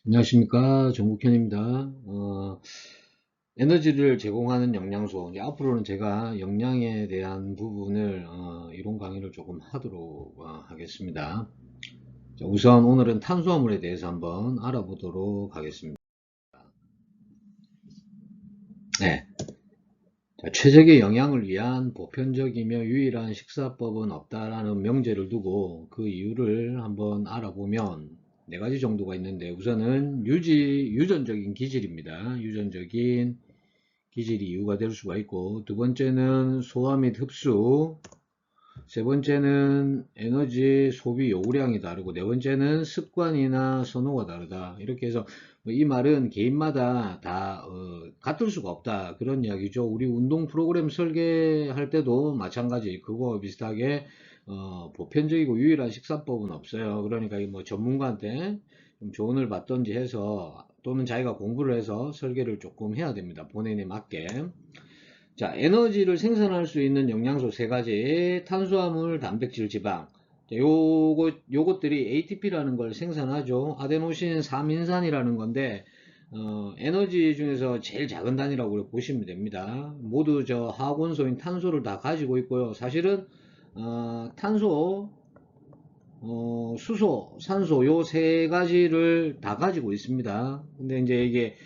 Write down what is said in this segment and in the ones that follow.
안녕하십니까, 정국현입니다. 에너지를 제공하는 영양소. 이제 앞으로는 제가 영양에 대한 부분을 이론 강의를 조금 하도록 하겠습니다. 자, 우선 오늘은 탄수화물에 대해서 한번 알아보도록 하겠습니다. 네. 자, 최적의 영양을 위한 보편적이며 유일한 식사법은 없다라는 명제를 두고 그 이유를 한번 알아보면 네 가지 정도가 있는데, 우선은 유전적인 기질입니다. 유전적인 기질이 이유가 될 수가 있고, 두 번째는 소화 및 흡수, 세 번째는 에너지 소비 요구량이 다르고, 네 번째는 습관이나 선호가 다르다. 이렇게 해서 이 말은 개인마다 다 같을 수가 없다, 그런 이야기죠. 우리 운동 프로그램 설계할 때도 마찬가지, 그거와 비슷하게 보편적이고 유일한 식사법은 없어요. 그러니까 뭐 전문가한테 좀 조언을 받던지 해서, 또는 자기가 공부를 해서 설계를 조금 해야 됩니다, 본인에 맞게. 자, 에너지를 생산할 수 있는 영양소 세 가지: 탄수화물, 단백질, 지방. 자, 요것들이 ATP라는 걸 생산하죠. 아데노신 3인산이라는 건데, 에너지 중에서 제일 작은 단위라고 보시면 됩니다. 모두 저 화학원소인 탄소를 다 가지고 있고요. 사실은 탄소, 수소, 산소 요 세 가지를 다 가지고 있습니다. 근데 이제 이게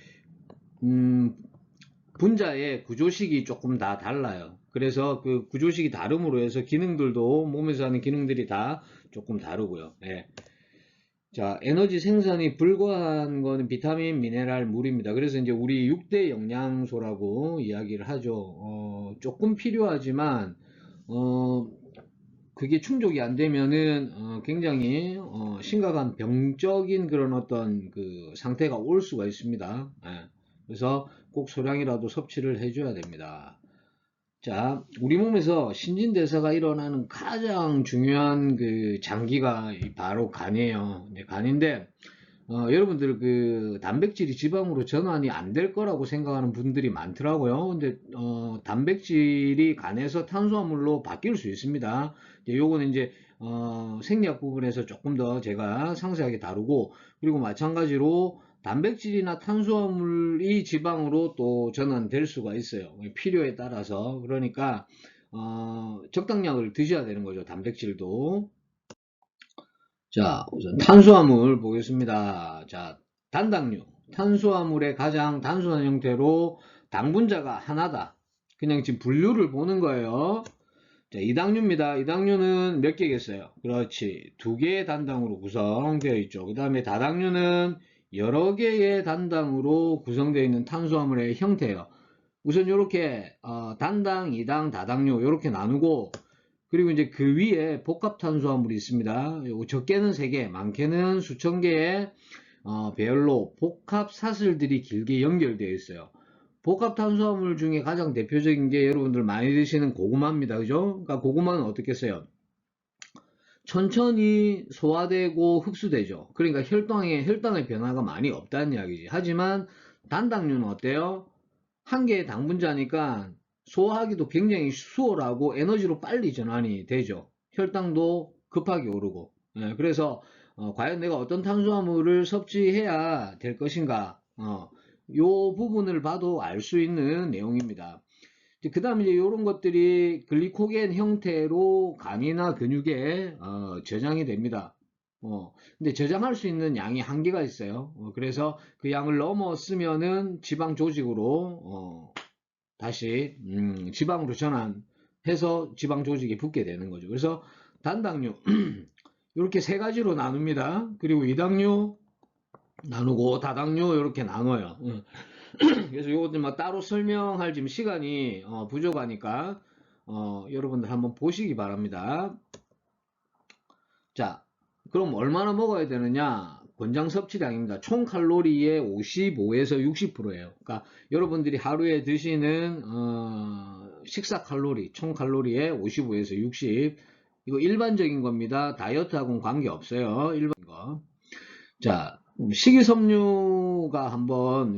음, 분자의 구조식이 조금 다 달라요. 그래서 그 구조식이 다름으로 해서 기능들도, 몸에서 하는 기능들이 다 조금 다르고요. 예. 자, 에너지 생산이 불가한 거는 비타민, 미네랄, 물입니다. 그래서 이제 우리 6대 영양소라고 이야기를 하죠. 조금 필요하지만, 어, 그게 충족이 안 되면은 굉장히 심각한 병적인 그런 어떤 그 상태가 올 수가 있습니다. 예. 그래서 꼭 소량이라도 섭취를 해줘야 됩니다. 자, 우리 몸에서 신진대사가 일어나는 가장 중요한 그 장기가 바로 간이에요. 간인데, 여러분들 그 단백질이 지방으로 전환이 안 될 거라고 생각하는 분들이 많더라고요. 근데 단백질이 간에서 탄수화물로 바뀔 수 있습니다. 요거는 이제 생리학 부분에서 조금 더 제가 상세하게 다루고, 그리고 마찬가지로 단백질이나 탄수화물이 지방으로 또 전환될 수가 있어요, 필요에 따라서. 그러니까 적당량을 드셔야 되는 거죠, 단백질도. 자, 우선 탄수화물 보겠습니다. 자, 단당류. 탄수화물의 가장 단순한 형태로 당 분자가 하나다. 그냥 지금 분류를 보는 거예요. 자, 이당류입니다. 이당류는 몇 개겠어요? 그렇지. 두 개의 단당으로 구성되어 있죠. 그 다음에 다당류는 여러 개의 단당으로 구성되어 있는 탄수화물의 형태예요. 우선 이렇게 단당, 이당, 다당류 이렇게 나누고, 그리고 이제 그 위에 복합 탄수화물이 있습니다. 요거 적게는 3개, 많게는 수천 개의 배열로 복합 사슬들이 길게 연결되어 있어요. 복합 탄수화물 중에 가장 대표적인 게 여러분들 많이 드시는 고구마입니다. 그죠? 그러니까 고구마는 어떻겠어요? 천천히 소화되고 흡수되죠. 그러니까 혈당의 변화가 많이 없다는 이야기지. 하지만 단당류는 어때요? 한 개의 당 분자니까 소화하기도 굉장히 수월하고 에너지로 빨리 전환이 되죠. 혈당도 급하게 오르고. 예, 그래서 과연 내가 어떤 탄수화물을 섭취해야 될 것인가, 요 부분을 봐도 알 수 있는 내용입니다. 그 다음에 이제 이런 것들이 글리코겐 형태로 간이나 근육에 저장이 됩니다. 근데 저장할 수 있는 양이 한계가 있어요. 그래서 그 양을 넘었으면은 지방 조직으로 다시 지방으로 전환해서 지방 조직에 붙게 되는 거죠. 그래서 단당류 이렇게 세 가지로 나눕니다. 그리고 이당류 나누고 다당류 이렇게 나눠요. 그래서 이것들만 따로 설명할 지금 시간이 부족하니까 여러분들 한번 보시기 바랍니다. 자, 그럼 얼마나 먹어야 되느냐? 권장 섭취량입니다. 총 칼로리의 55에서 60%예요. 그러니까 여러분들이 하루에 드시는 식사 칼로리, 총 칼로리의 55에서 60. 이거 일반적인 겁니다. 다이어트하고는 관계없어요. 일반적인 거. 자,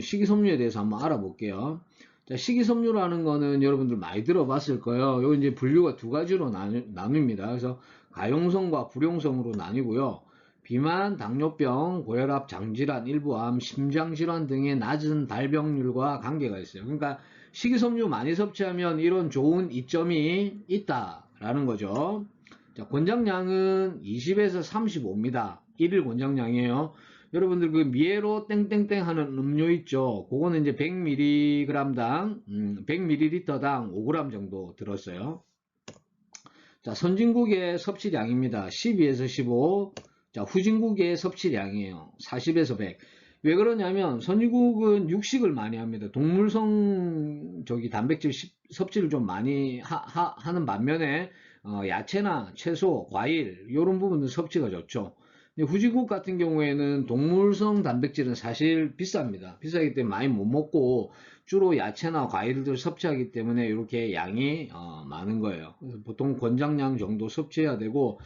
식이섬유에 대해서 한번 알아볼게요. 자, 식이섬유라는 거는 여러분들 많이 들어봤을 거예요. 요 이제 분류가 두 가지로 나뉩니다. 그래서 가용성과 불용성으로 나뉘고요. 비만, 당뇨병, 고혈압, 장질환, 일부암, 심장질환 등의 낮은 발병률과 관계가 있어요. 그러니까 식이섬유 많이 섭취하면 이런 좋은 이점이 있다라는 거죠. 자, 권장량은 20에서 35입니다. 1일 권장량이에요. 여러분들 그 미에로 땡땡땡 하는 음료 있죠. 그거는 이제 100mg당 100ml당 5g 정도 들었어요. 자, 선진국의 섭취량입니다. 12에서 15. 자, 후진국의 섭취량이에요. 40에서 100. 왜 그러냐면 선진국은 육식을 많이 합니다. 동물성 단백질 섭취를 좀 많이 하는 반면에 야채나 채소, 과일 이런 부분은 섭취가 좋죠. 근데 후진국 같은 경우에는 동물성 단백질은 사실 비쌉니다. 비싸기 때문에 많이 못 먹고 주로 야채나 과일들 섭취하기 때문에 이렇게 양이 많은 거예요. 그래서 보통 권장량 정도 섭취해야 되고,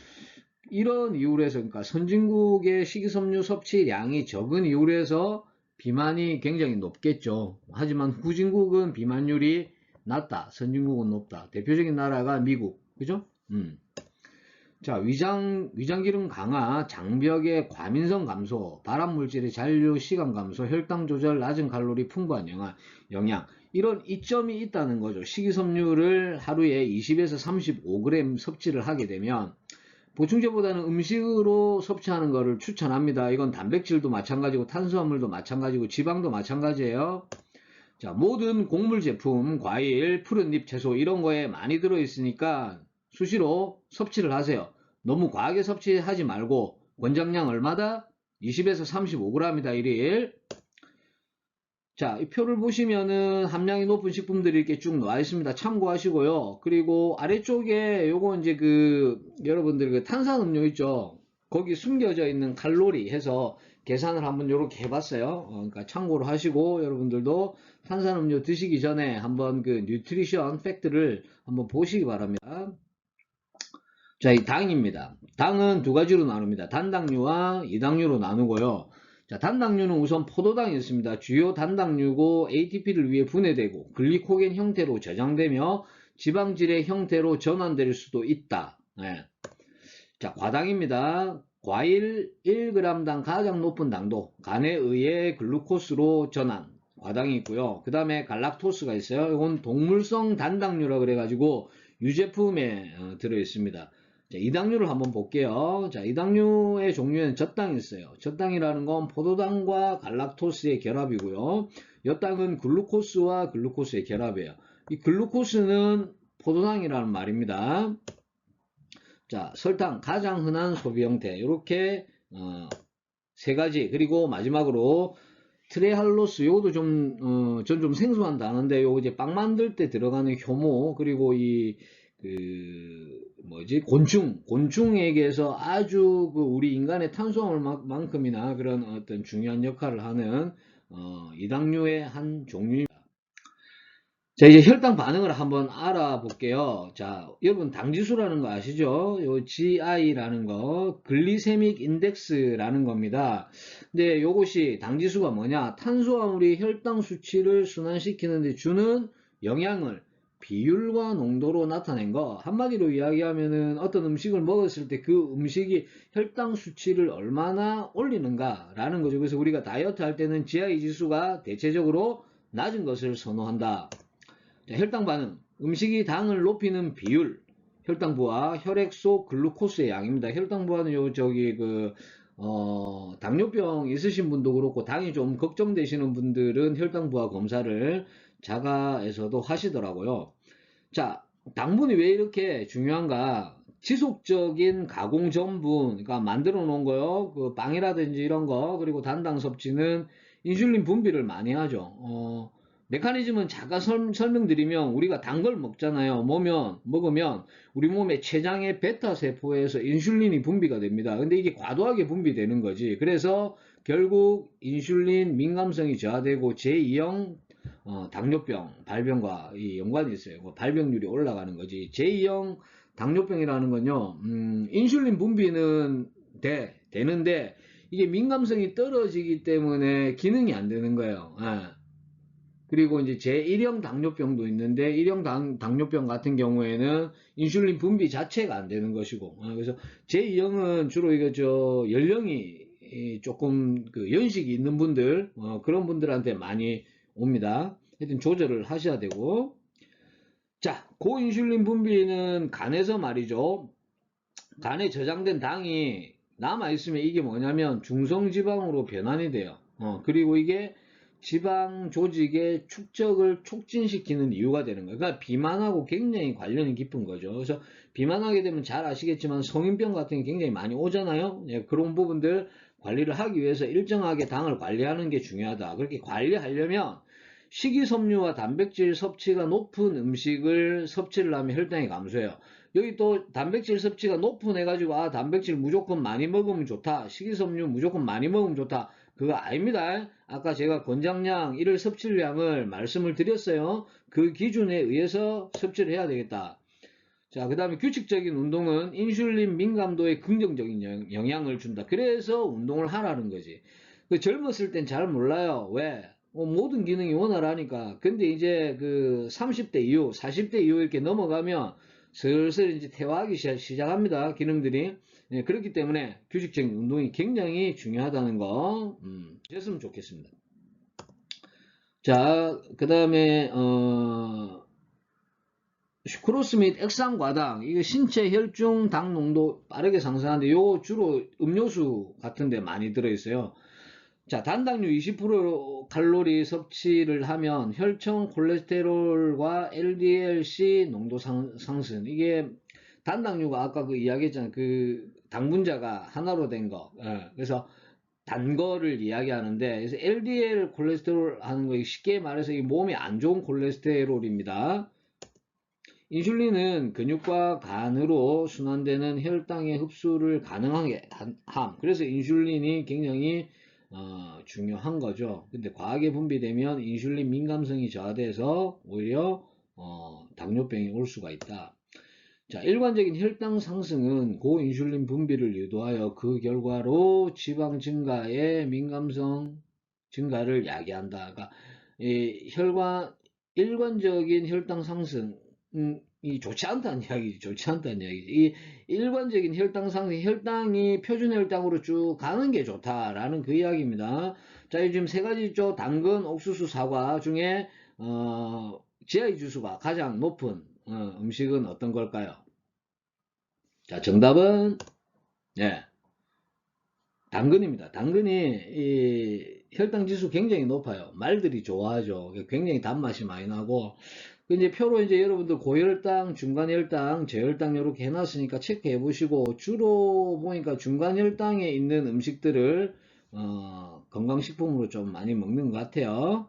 이런 이유로 해서 그러니까 선진국의 식이섬유 섭취량이 적은 이유로 해서 비만이 굉장히 높겠죠. 하지만 후진국은 비만율이 낮다, 선진국은 높다. 대표적인 나라가 미국, 그죠? 자, 위장기능 강화, 장벽의 과민성 감소, 발암물질의 잔류 시간 감소, 혈당 조절, 낮은 칼로리 풍부한 영양, 이런 이점이 있다는 거죠. 식이섬유를 하루에 20에서 35g 섭취를 하게 되면 보충제보다는 음식으로 섭취하는 것을 추천합니다. 이건 단백질도 마찬가지고 탄수화물도 마찬가지고 지방도 마찬가지예요. 자, 모든 곡물 제품, 과일, 푸른잎 채소 이런 거에 많이 들어있으니까 수시로 섭취를 하세요. 너무 과하게 섭취하지 말고 권장량 얼마다? 20에서 35g이다 1일. 자, 이 표를 보시면은 함량이 높은 식품들이 이렇게 쭉 나와 있습니다. 참고하시고요. 그리고 아래쪽에 요거 이제 여러분들 탄산음료 있죠? 거기 숨겨져 있는 칼로리 해서 계산을 한번 요렇게 해봤어요. 그러니까 참고로 하시고 여러분들도 탄산음료 드시기 전에 한번 뉴트리션 팩트를 한번 보시기 바랍니다. 자, 이 당입니다. 당은 두 가지로 나눕니다. 단당류와 이당류로 나누고요. 자, 단당류는 우선 포도당이 있습니다. 주요 단당류고 ATP를 위해 분해되고 글리코겐 형태로 저장되며 지방질의 형태로 전환될 수도 있다. 네. 자, 과당입니다. 과일 1g당 가장 높은 당도, 간에 의해 글루코스로 전환, 과당이 있고요. 그 다음에 갈락토스가 있어요. 이건 동물성 단당류라 그래가지고 유제품에 들어있습니다. 자, 이당류를 한번 볼게요. 자, 이당류의 종류에는 젖당이 있어요. 젖당이라는 건 포도당과 갈락토스의 결합이고요. 엿당은 글루코스와 글루코스의 결합이에요. 이 글루코스는 포도당이라는 말입니다. 자, 설탕 가장 흔한 소비 형태 이렇게 세 가지. 그리고 마지막으로 트레할로스, 요것도 전 좀 생소한 단어인데 요거 이제 빵 만들 때 들어가는 효모, 그리고 곤충에게서 아주 우리 인간의 탄수화물만큼이나 그런 어떤 중요한 역할을 하는 이당류의 한 종류입니다. 자, 이제 혈당 반응을 한번 알아볼게요. 자, 여러분 당지수라는 거 아시죠? 요 GI라는 거, 글리세믹 인덱스라는 겁니다. 근데 요것이 당지수가 뭐냐? 탄수화물이 혈당 수치를 순환시키는 데 주는 영향을 비율과 농도로 나타낸 거. 한마디로 이야기하면은 어떤 음식을 먹었을 때 그 음식이 혈당 수치를 얼마나 올리는가라는 거죠. 그래서 우리가 다이어트 할 때는 GI 지수가 대체적으로 낮은 것을 선호한다. 자, 혈당 반응, 음식이 당을 높이는 비율, 혈당부와 혈액 속 글루코스의 양입니다. 혈당부와는 당뇨병 있으신 분도 그렇고 당이 좀 걱정되시는 분들은 혈당부와 검사를 자가에서도 하시더라고요. 자, 당분이 왜 이렇게 중요한가? 지속적인 가공 전분, 그러니까 만들어 놓은 거요. 빵이라든지 이런 거, 그리고 단당 섭취는 인슐린 분비를 많이 하죠. 메커니즘은 잠깐 설명드리면 우리가 단 걸 먹잖아요. 먹으면 우리 몸의 췌장의 베타 세포에서 인슐린이 분비가 됩니다. 근데 이게 과도하게 분비되는 거지. 그래서 결국 인슐린 민감성이 저하되고 제2형 당뇨병 발병과 연관이 있어요. 발병률이 올라가는 거지. 제2형 당뇨병이라는 건요, 인슐린 분비는 되는데 이게 민감성이 떨어지기 때문에 기능이 안 되는 거예요. 그리고 이제 제1형 당뇨병도 있는데 1형 당뇨병 같은 경우에는 인슐린 분비 자체가 안 되는 것이고 그래서 제2형은 주로 이거 연령이 조금 그 연식이 있는 분들 그런 분들한테 많이 옵니다. 하여튼 조절을 하셔야 되고 자, 고인슐린 분비는 간에서 말이죠. 간에 저장된 당이 남아있으면 이게 뭐냐면 중성지방으로 변환이 돼요. 그리고 이게 지방 조직의 축적을 촉진시키는 이유가 되는 거예요. 그러니까 비만하고 굉장히 관련이 깊은 거죠. 그래서 비만하게 되면 잘 아시겠지만 성인병 같은 게 굉장히 많이 오잖아요. 예, 그런 부분들 관리를 하기 위해서 일정하게 당을 관리하는 게 중요하다. 그렇게 관리하려면 식이섬유와 단백질 섭취가 높은 음식을 섭취를 하면 혈당이 감소해요. 여기 또 단백질 섭취가 높은 해가지고 단백질 무조건 많이 먹으면 좋다. 식이섬유 무조건 많이 먹으면 좋다. 그거 아닙니다. 아까 제가 권장량 1일 섭취량을 말씀을 드렸어요. 그 기준에 의해서 섭취를 해야 되겠다. 자, 그 다음에 규칙적인 운동은 인슐린 민감도에 긍정적인 영향을 준다. 그래서 운동을 하라는 거지. 그 젊었을 땐 잘 몰라요. 왜? 모든 기능이 원활하니까. 근데 이제 그 30대 이후, 40대 이후 이렇게 넘어가면 슬슬 이제 퇴화하기 시작합니다. 기능들이. 네, 그렇기 때문에 규칙적인 운동이 굉장히 중요하다는 거, 아셨으면 좋겠습니다. 자, 그 다음에, 슈크로스 및 액상 과당, 이거 신체 혈중 당 농도 빠르게 상승하는데, 요 주로 음료수 같은 데 많이 들어있어요. 자, 단당류 20% 칼로리 섭취를 하면 혈청 콜레스테롤과 LDL-C 농도 상승. 이게 단당류가 아까 그 이야기했잖아요. 그 당분자가 하나로 된 거. 예, 그래서 단 거를 이야기하는데, 그래서 LDL 콜레스테롤 하는 거 쉽게 말해서 이 몸에 안 좋은 콜레스테롤입니다. 인슐린은 근육과 간으로 순환되는 혈당의 흡수를 가능하게 함. 그래서 인슐린이 굉장히 중요한 거죠. 근데 과하게 분비되면 인슐린 민감성이 저하돼서 오히려 당뇨병이 올 수가 있다. 자, 일관적인 혈당 상승은 고인슐린 분비를 유도하여 그 결과로 지방 증가의 민감성 증가를 야기한다. 그러니까 일관적인 혈당 상승이 좋지 않다는 이야기지. 좋지 않다는 이야기지. 이 일관적인 혈당 상승, 혈당이 표준 혈당으로 쭉 가는 게 좋다라는 그 이야기입니다. 자, 지금 세 가지 있죠. 당근, 옥수수, 사과 중에 GI 지수가 가장 높은 음식은 어떤 걸까요? 자, 정답은 당근입니다. 당근이 이 혈당 지수 굉장히 높아요. 말들이 좋아하죠. 굉장히 단맛이 많이 나고 이제 표로 이제 여러분들 고혈당, 중간혈당, 저혈당 이렇게 해놨으니까 체크해 보시고 주로 보니까 중간혈당에 있는 음식들을 건강식품으로 좀 많이 먹는 것 같아요.